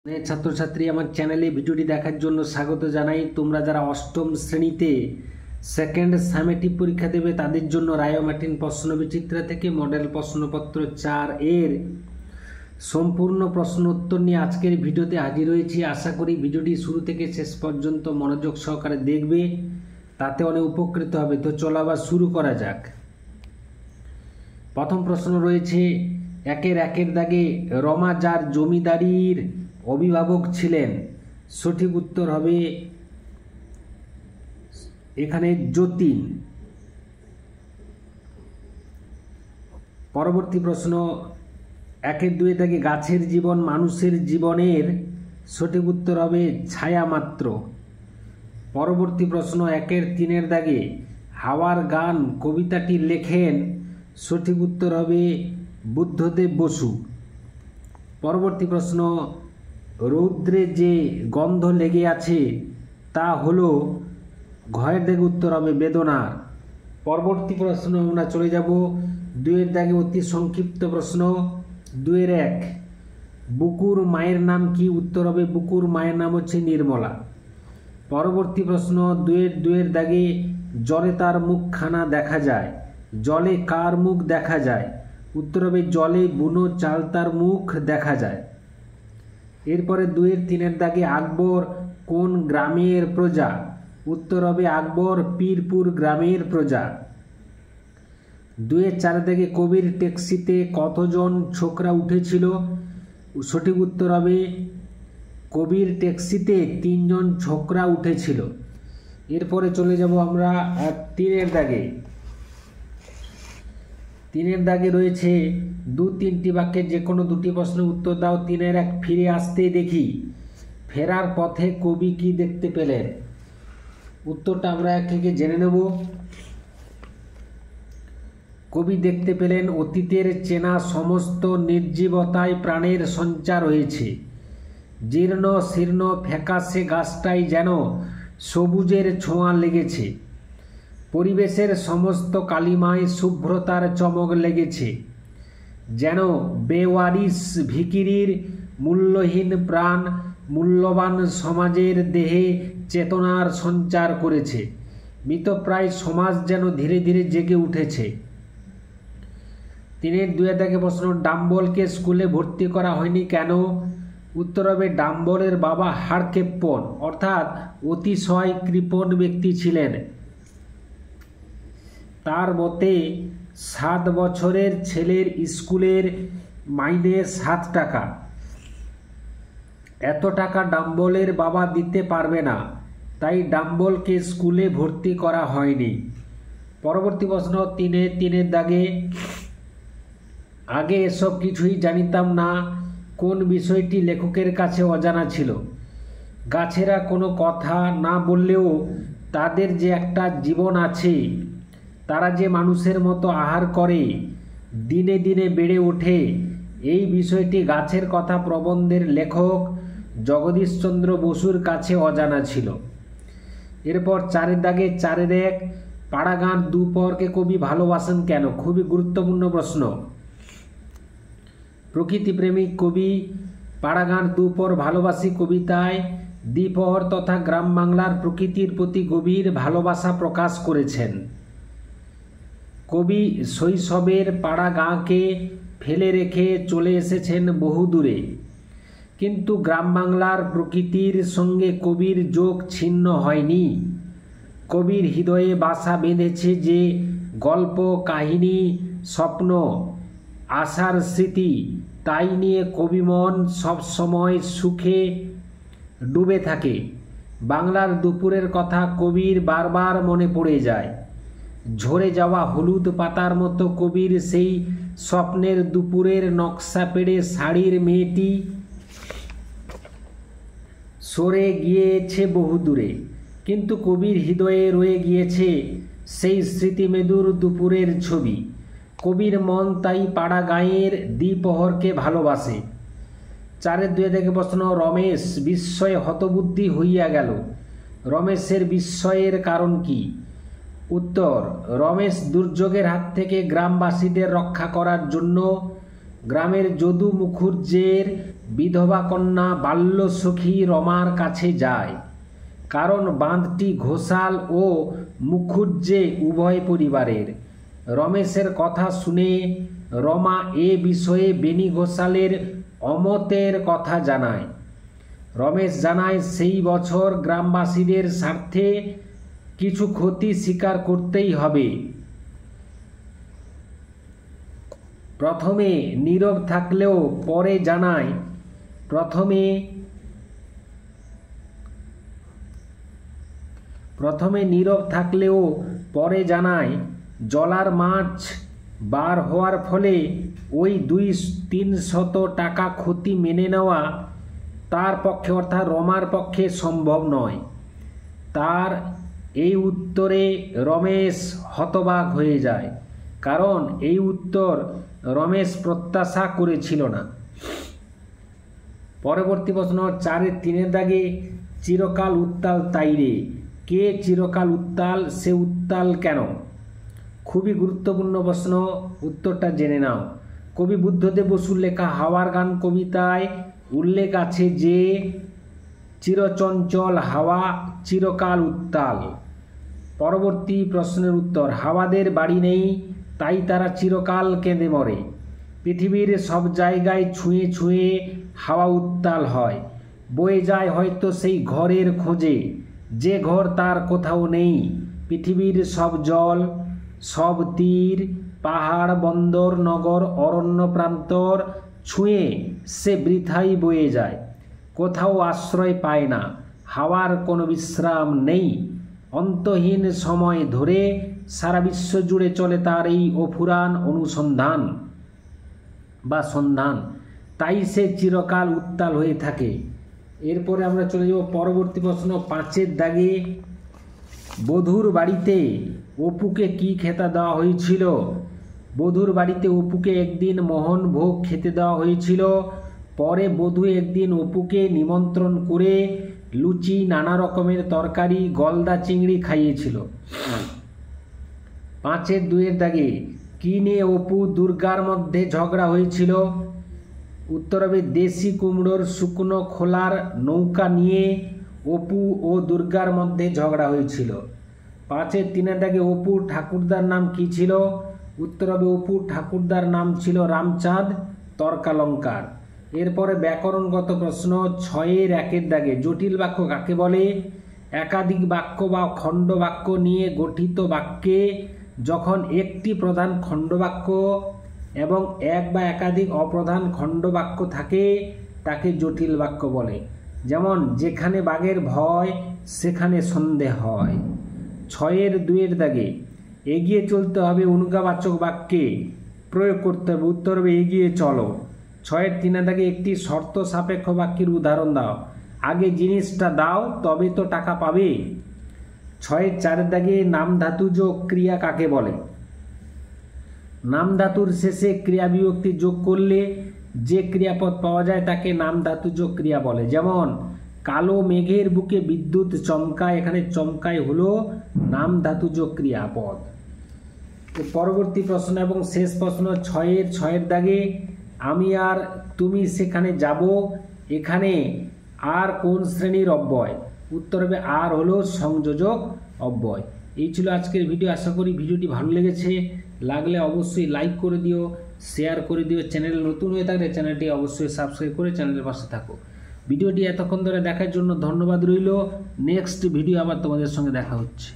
ছাত্রছাত্রী আমার চ্যানেলে ভিডিওটি দেখার জন্য স্বাগত জানাই। তোমরা যারা অষ্টম শ্রেণীতে সেকেন্ড সামেটিভ পরীক্ষা দেবে তাদের জন্য রায় মার্টিন প্রশ্নবিচিত্রা থেকে মডেল প্রশ্নপত্র 4 এর সম্পূর্ণ প্রশ্ন উত্তর নিয়ে আজকের ভিডিওতে হাজির হয়েছি। আশা করি ভিডিওটি শুরু থেকে শেষ পর্যন্ত মনোযোগ সহকারে দেখবে, তাতে অনেক উপকৃত হবে। তো চলো আবার শুরু করা যাক। প্রথম প্রশ্ন রয়েছে একের দাগে রমা যার জমিদারির অভিভাবক ছিলেন, সঠিক উত্তর হবে এখানে যতীন। পরবর্তী প্রশ্ন একের দাগে গাছের জীবন মানুষের জীবনের, সঠিক উত্তর হবে ছায়া মাত্র। পরবর্তী প্রশ্ন একের দাগে হাওয়ার গান কবিতাটি লেখেন, সঠিক উত্তর হবে বুদ্ধদেব বসু। পরবর্তী প্রশ্ন রৌদ্রে যে গন্ধ লেগে আছে তা হলো, ঘয়ের দাগে উত্তর হবে বেদনার। পরবর্তী প্রশ্ন আমরা চলে যাব দুয়ের দাগে অতি সংক্ষিপ্ত প্রশ্ন 2-1 বুকুর মায়ের নাম কি, উত্তর হবে বুকুর মায়ের নাম হচ্ছে নির্মলা। পরবর্তী প্রশ্ন দুয়ের দাগে জলে তার মুখখানা দেখা যায়, জলে কার মুখ দেখা যায়, উত্তর হবে জলে বুনো চালতার মুখ দেখা যায়। এরপরে 2-3 দাগে আকবর কোন গ্রামের প্রজা, উত্তর হবে আকবর পীরপুর গ্রামের প্রজা। 2-4 দাগে কবির ট্যাক্সিতে কতজন ছোকরা উঠেছিল, সঠিক উত্তর হবে কবির ট্যাক্সিতে 3 জন ছোকরা উঠেছিল। এরপরে চলে যাব আমরা 3-এর দাগে। 3-এর দাগে রয়েছে 2-3টি বাক্যে যে কোনো দুটি প্রশ্নের উত্তর দাও। 3-1 ফিরে আসতে দেখি ফেরার পথে কবি কি দেখতে পেলেন, উত্তরটা আমরা একে জেনে নেব। কবি দেখতে পেলেন অতীতের চেনা সমস্ত নির্জীবতায় প্রাণের সঞ্চার হয়েছে, জীর্ণ শীর্ণ ফ্যাকাশে গাছটাই যেন সবুজের ছোঁয়া লেগেছে, পরিবেশের সমস্ত কালিমায় শুভ্রতার চমক লেগেছে, যেন বেওয়ারিশ ভিখিরির মূল্যহীন প্রাণ মূল্যবান সমাজের দেহে চেতনার সঞ্চার করেছে, মৃতপ্রায় সমাজ যেন ধীরে ধীরে জেগে উঠেছে। 3-2 দাগে প্রশ্ন ডাম্বলকে স্কুলে ভর্তি করা হয়নি কেন, উত্তর হবে ডাম্বলের বাবা হাড়কেপ্পন অর্থাৎ অতিশয় কৃপণ ব্যক্তি ছিলেন। তার মতে 7 বছরের ছেলের স্কুলের মাইনে 7 টাকা, এত টাকা ডাম্বলের বাবা দিতে পারবে না, তাই ডাম্বলকে স্কুলে ভর্তি করা হয়নি। পরবর্তী প্রশ্ন 3-3 দাগে আগে এসব কিছুই জানিতাম না কোন বিষয়টি লেখকের কাছে অজানা ছিল। গাছেরা কোনো কথা না বললেও তাদের যে একটা জীবন আছে, তারা যে মানুষের মতো আহার করে দিনে দিনে বেড়ে ওঠে, এই বিষয়টি গাছের কথা প্রবন্ধের লেখক জগদীশচন্দ্র বসুর কাছে অজানা ছিল। এরপর 4-এর দাগে 4-1 পাড়াগাঁর দুপহরকে কবি ভালোবাসেন কেন, খুবই গুরুত্বপূর্ণ প্রশ্ন। প্রকৃতিপ্রেমিক কবি পাড়াগাঁর দুপহর ভালোবাসি কবিতায় দ্বিপহর তথা গ্রাম বাংলার প্রকৃতির প্রতি গভীর ভালোবাসা প্রকাশ করেছেন। কবি শৈশবের পাড়া গাঁকে ফেলে রেখে চলে এসেছেন বহু দূরে, কিন্তু গ্রাম বাংলার প্রকৃতির সঙ্গে কবির যোগ ছিন্ন হয়নি। কবির হৃদয়ে বাসা বেঁধেছে যে গল্প কাহিনী স্বপ্ন আশার স্মৃতি, তাই নিয়ে কবিমন সবসময় সুখে ডুবে থাকে। বাংলার দুপুরের কথা কবির বারবার মনে পড়ে যায়, ঝরে যাওয়া হলুদ পাতার মতো কবির সেই স্বপ্নের দুপুরের নকশা পেড়ে শাড়ির মেয়েটি সরে গিয়েছে বহু দূরে, কিন্তু কবির হৃদয়ে রয়ে গিয়েছে সেই স্মৃতিমেদুর দুপুরের ছবি। কবির মন তাই পাড়া গাঁয়ের দ্বিপহরকে ভালোবাসে। 4-2 থেকে প্রশ্ন রমেশ বিস্ময়ে হতবুদ্ধি হইয়া গেল, রমেশের বিস্ময়ের কারণ কি, উত্তর রমেশ দুর্যোগের হাত থেকে গ্রামবাসীদের রক্ষা করার জন্য গ্রামের যদু মুখুজ্জের বিধবা কন্যা বাল্যসখী রমার কাছে যায়, কারণ বাঁধটি ঘোষাল ও মুখুজ্জে উভয় পরিবারের। রমেশের কথা শুনে রমা এ বিষয়ে বেনি ঘোষালের অমতের কথা জানায়। রমেশ জানায় সেই বছর গ্রামবাসীদের স্বার্থে কিছু ক্ষতি স্বীকার করতেই হবে। প্রথমে নীরব থাকলেও পরে জানায় জলার মাছ বার হওয়ার ফলে ওই 200-300 টাকা ক্ষতি মেনে নেওয়া তার পক্ষে অর্থাৎ রমার পক্ষে সম্ভব নয়। তার এই উত্তরে রমেশ হতবাক হয়ে যায়, কারণ এই উত্তর রমেশ প্রত্যাশা করেছিল না। পরবর্তী প্রশ্ন 4-3 দাগে চিরকাল উত্তাল তাইরে। কে চিরকাল উত্তাল, সে উত্তাল কেন? খুবই গুরুত্বপূর্ণ প্রশ্ন, উত্তরটা জেনে নাও। কবি বুদ্ধদেব বসুর লেখা হাওয়ার গান কবিতায় উল্লেখ আছে যে চিরচঞ্চল হাওয়া চিরকাল উত্তাল। পরবর্তী প্রশ্নের উত্তর, হাওয়াদের বাড়ি নেই তাই তারা চিরকাল কেঁদে মরে। পৃথিবীর সব জায়গায় ছুঁয়ে ছুঁয়ে হাওয়া উত্তাল হয়, বয়ে যায় হয়তো সেই ঘরের খোঁজে যে ঘর তার কোথাও নেই। পৃথিবীর সব জল, সব তীর, পাহাড়, বন্দর, নগর, অরণ্য প্রান্তর ছুঁয়ে সে বৃথাই বয়ে যায়, কোথাও আশ্রয় পায় না। হাওয়ার কোনো বিশ্রাম নেই, অন্তহীন সময় ধরে সারা বিশ্ব জুড়ে চলে তার এই অফুরান অনুসন্ধান বা সন্ধান, তাই সে চিরকাল উত্তাল হয়ে থাকে। এরপরে আমরা চলে যাব পরবর্তী প্রশ্ন 5 দাগে। বধূর বাড়িতে অপুকে কি খেতে দেওয়া হয়েছিল? বধূর বাড়িতে অপুকে একদিন মোহন ভোগ খেতে দেওয়া হয়েছিল। পরে বধূ একদিন অপুকে নিমন্ত্রণ করে লুচি, নানা রকমের তরকারি, গলদা চিংড়ি খাইয়েছিল। 5-2 দাগে কি নিয়ে অপু দুর্গার মধ্যে ঝগড়া হয়েছিল? উত্তর হবে দেশি কুমড়োর শুকনো খোলার নৌকা নিয়ে অপু ও দুর্গার মধ্যে ঝগড়া হয়েছিল। 5-3 দাগে অপুর ঠাকুরদার নাম কি ছিল? উত্তর হবে অপুর ঠাকুরদার নাম ছিল রামচাঁদ তর্কালঙ্কার। এরপরে ব্যাকরণগত প্রশ্ন 6-1 দাগে জটিল বাক্য কাকে বলে? একাধিক বাক্য বা খণ্ড বাক্য নিয়ে গঠিত বাক্যে যখন একটি প্রধান খণ্ডবাক্য এবং এক বা একাধিক অপ্রধান খণ্ডবাক্য থাকে তাকে জটিল বাক্য বলে। যেমন যেখানে বাঘের ভয় সেখানে সন্দেহ হয়। 6-2 দাগে এগিয়ে চলতে হবে অনুজ্ঞাবাচক বাক্যে প্রয়োগ করতে হবে। উত্তর হবে এগিয়ে চলো। 6-3 দাগে একটি শর্ত সাপেক্ষ বাক্যের উদাহরণ দাও। আগে জিনিসটা দাও তবে তো টাকা পাবে। 6-4 দাগে নাম ধাতুজ ক্রিয়া কাকে বলে? নাম ধাতুর শেষে ক্রিয়া বিভক্তি যোগ করলে যে ক্রিয়াপদ পাওয়া যায় তাকে নাম ধাতুজ ক্রিয়া বলে। যেমন কালো মেঘের বুকে বিদ্যুৎ চমকায়, এখানে চমকায় হলো নাম ধাতুজ ক্রিয়াপদ। পরবর্তী প্রশ্ন এবং শেষ প্রশ্ন 6-6 দাগে আমি আর তুমি সেখানে যাব, এখানে আর কোন শ্রেণীর অব্যয়? উত্তর হবে আর হলো সংযোজক অব্যয়। এই ছিল আজকের ভিডিও। আশা করি ভিডিওটি ভালো লেগেছে। লাগলে অবশ্যই লাইক করে দিও, শেয়ার করে দিও। চ্যানেল নতুন হয়ে থাকলে চ্যানেলটি অবশ্যই সাবস্ক্রাইব করে চ্যানেলের পাশে থাকো। ভিডিওটি এতক্ষণ ধরে দেখার জন্য ধন্যবাদ রইল। নেক্সট ভিডিও আবার তোমাদের সঙ্গে দেখা হচ্ছে।